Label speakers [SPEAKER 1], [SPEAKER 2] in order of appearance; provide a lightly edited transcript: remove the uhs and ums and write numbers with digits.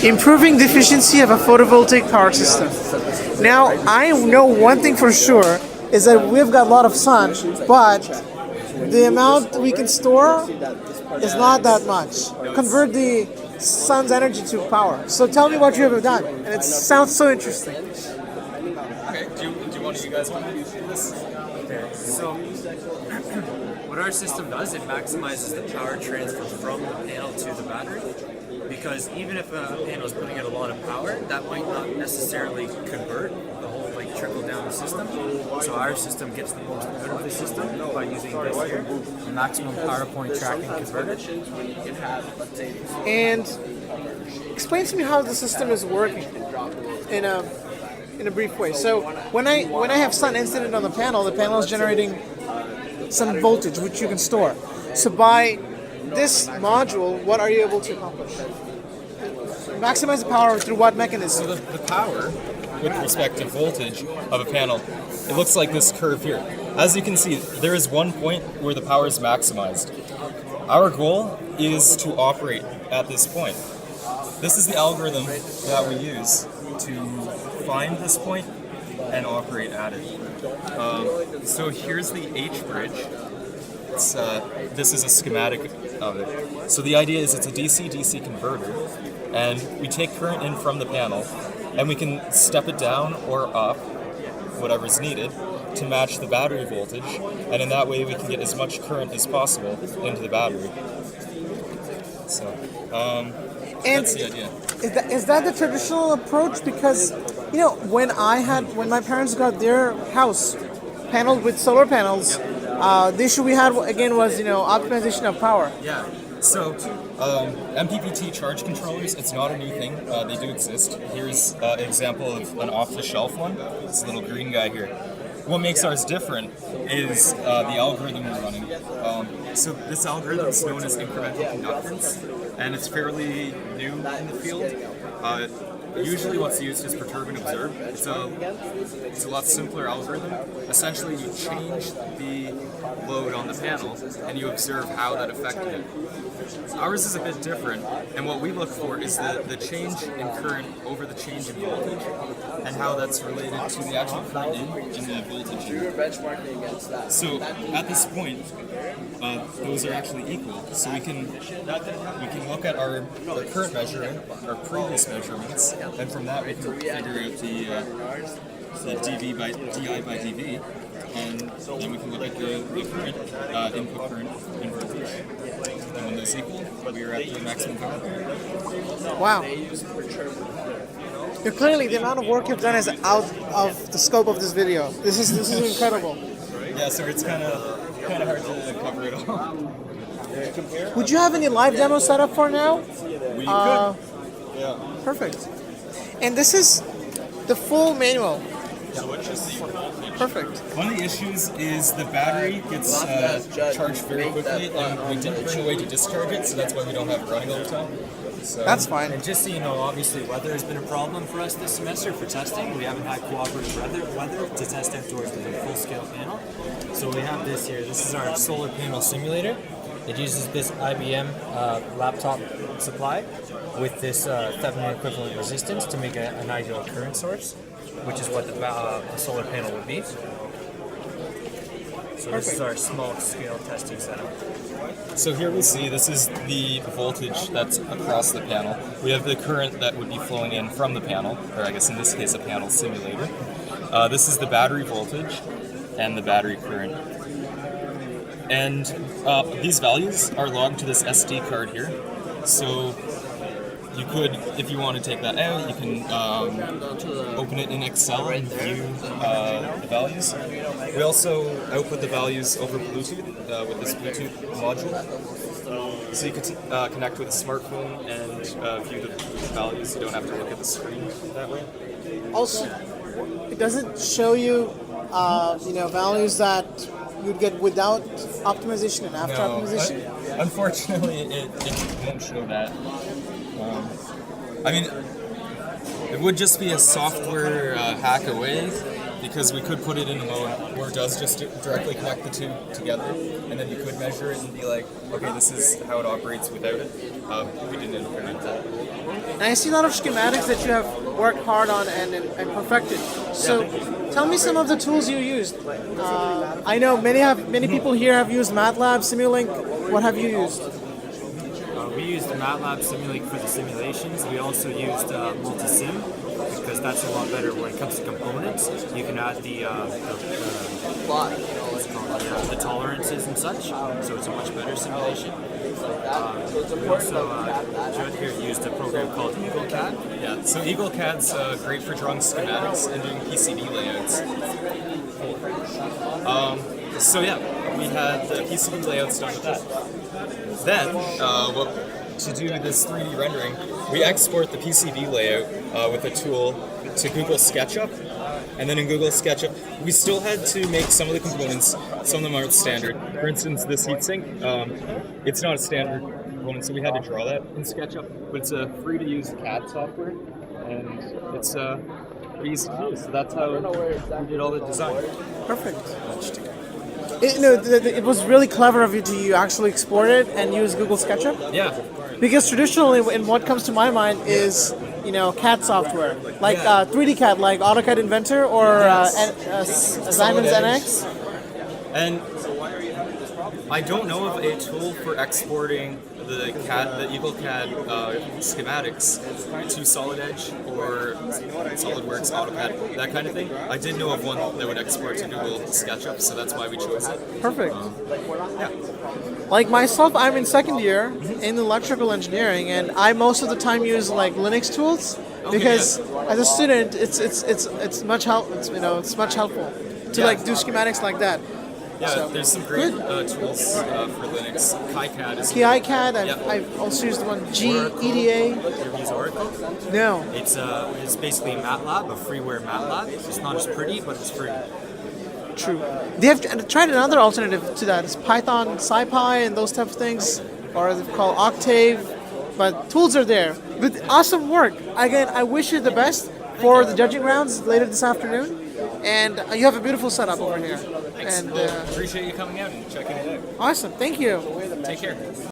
[SPEAKER 1] Improving the efficiency of a photovoltaic power system. Now, I know one thing for sure is that we've got a lot of sun, but the amount we can store is not that much. Convert the sun's energy to power. So tell me what you have done, and it sounds so interesting.
[SPEAKER 2] Okay, do you want you guys want to do this?
[SPEAKER 3] Okay, so what our system does, it maximizes the power transfer from the panel to the battery. Because even if a panel is putting out a lot of power, that might not necessarily convert the whole trickle down the system. So our system gets the most out of the system by using this here, the maximum power point tracking converter.
[SPEAKER 1] And explain to me how the system is working in a brief way. So when I have sun incident on the panel is generating some voltage which you can store. So by this module, what are you able to accomplish? Maximize the power through what mechanism?
[SPEAKER 2] So the power, with respect to voltage of a panel, it looks like this curve here. As you can see, there is one point where the power is maximized. Our goal is to operate at this point. This is the algorithm that we use to find this point and operate at it. So here's the H bridge. This is a schematic of it. So the idea is it's a DC-DC converter, and we take current in from the panel, and we can step it down or up, whatever's needed, to match the battery voltage, and in that way we can get as much current as possible into the battery. So, that's the idea.
[SPEAKER 1] Is that the traditional approach? Because, when my parents got their house paneled with solar panels, the issue we had again was optimization of power.
[SPEAKER 2] Yeah. So MPPT charge controllers, it's not a new thing. They do exist. Here's an example of an off-the-shelf one. This little green guy here. What makes ours different is the algorithm we're running. So this algorithm is known as incremental conductance, and it's fairly new in the field. Usually what's used is perturb and observe. It's a lot simpler algorithm. Essentially you change the load on the panel and you observe how that affected it. Ours is a bit different, and what we look for is the change in current over the change in voltage and how that's related to the actual current in the voltage in. So at this point, those are actually equal. So we can look at our current measurement, our previous measurements, and from that we can figure out the dV by di by dV, and then we can look at the current input current and voltage. And when those equal, we are at the maximum power.
[SPEAKER 1] Wow. Clearly, the amount of work you've done is out of the scope of this video. This is incredible.
[SPEAKER 2] Yeah, so it's kind of hard to cover it all.
[SPEAKER 1] Would you have any live demos set up for now?
[SPEAKER 2] We could. Yeah.
[SPEAKER 1] Perfect. And this is the full manual. Perfect.
[SPEAKER 2] One of the issues is the battery gets charged very quickly, and we didn't bring a way to discharge it, so that's why we don't have it running all the time. So,
[SPEAKER 1] that's fine.
[SPEAKER 3] And just so you know, obviously weather has been a problem for us this semester for testing. We haven't had cooperative weather to test outdoors with a full-scale panel. So we have this here. This is our solar panel simulator. It uses this IBM laptop supply with this Thevenin equivalent resistance to make an ideal current source, which is what the solar panel would be. So this is our small-scale testing setup.
[SPEAKER 2] So here we see this is the voltage that's across the panel. We have the current that would be flowing in from the panel, or I guess in this case a panel simulator. This is the battery voltage and the battery current. And these values are logged to this SD card here. So you could, if you want to take that out, you can open it in Excel and view the values. We also output the values over Bluetooth with this Bluetooth module. So you could connect with a smartphone and view the values. You don't have to look at the screen that way.
[SPEAKER 1] Also, it doesn't show you, values that you'd get without optimization and after optimization.
[SPEAKER 2] Unfortunately, it won't show that. It would just be a software hack away, because we could put it in a mode where it does just directly connect the two together, and then you could measure it and be like, okay, this is how it operates without it. We didn't implement that.
[SPEAKER 1] And I see a lot of schematics that you have worked hard on and perfected. So tell me some of the tools you used. I know many people here have used MATLAB, Simulink. What have you used?
[SPEAKER 3] We used MATLAB Simulink for the simulations. We also used Multisim because that's a lot better when it comes to components. You can add the tolerances and such, so it's a much better simulation. We also Judd here used a program called EagleCAD.
[SPEAKER 2] Yeah, so EagleCAD's great for drawing schematics and doing PCB layouts. So yeah, we had the PCB layouts done with that. Then, to do this 3D rendering, we export the PCB layout with a tool to Google SketchUp. And then in Google SketchUp, we still had to make some of the components. Some of them aren't standard. For instance, this heatsink, it's not a standard component, so we had to draw that in SketchUp. But it's a free-to-use CAD software, and it's pretty easy to use. So that's how we did all the design.
[SPEAKER 1] Perfect. It was really clever of you to actually export it and use Google SketchUp.
[SPEAKER 2] Yeah.
[SPEAKER 1] Because traditionally, and what comes to my mind is, CAD software, like 3D CAD, like AutoCAD Inventor or Siemens NX.
[SPEAKER 2] And I don't know of a tool for exporting the EagleCAD schematics to Solid Edge or SolidWorks, AutoCAD, that kind of thing. I did know of one that would export to Google SketchUp, so that's why we chose it.
[SPEAKER 1] Perfect.
[SPEAKER 2] Yeah.
[SPEAKER 1] Like myself, I'm in second year in electrical engineering, and I most of the time use like Linux tools because as a student, it's much helpful to like do schematics like that.
[SPEAKER 2] Yeah,
[SPEAKER 1] So,
[SPEAKER 2] there's some great tools for Linux. KiCad is
[SPEAKER 1] KiCad. I've also used the one GEDA.
[SPEAKER 3] You ever use Oracle?
[SPEAKER 1] No.
[SPEAKER 3] It's basically MATLAB, a freeware MATLAB. It's not as pretty, but it's free.
[SPEAKER 1] True. They have tried another alternative to that. It's Python, SciPy, and those type of things, or they're called Octave. But tools are there. But awesome work. Again, I wish you the best for the judging rounds later this afternoon. And you have a beautiful setup over here.
[SPEAKER 2] Thanks.
[SPEAKER 1] And
[SPEAKER 2] Well, appreciate you coming out and checking it out.
[SPEAKER 1] awesome. Thank you.
[SPEAKER 2] Take care.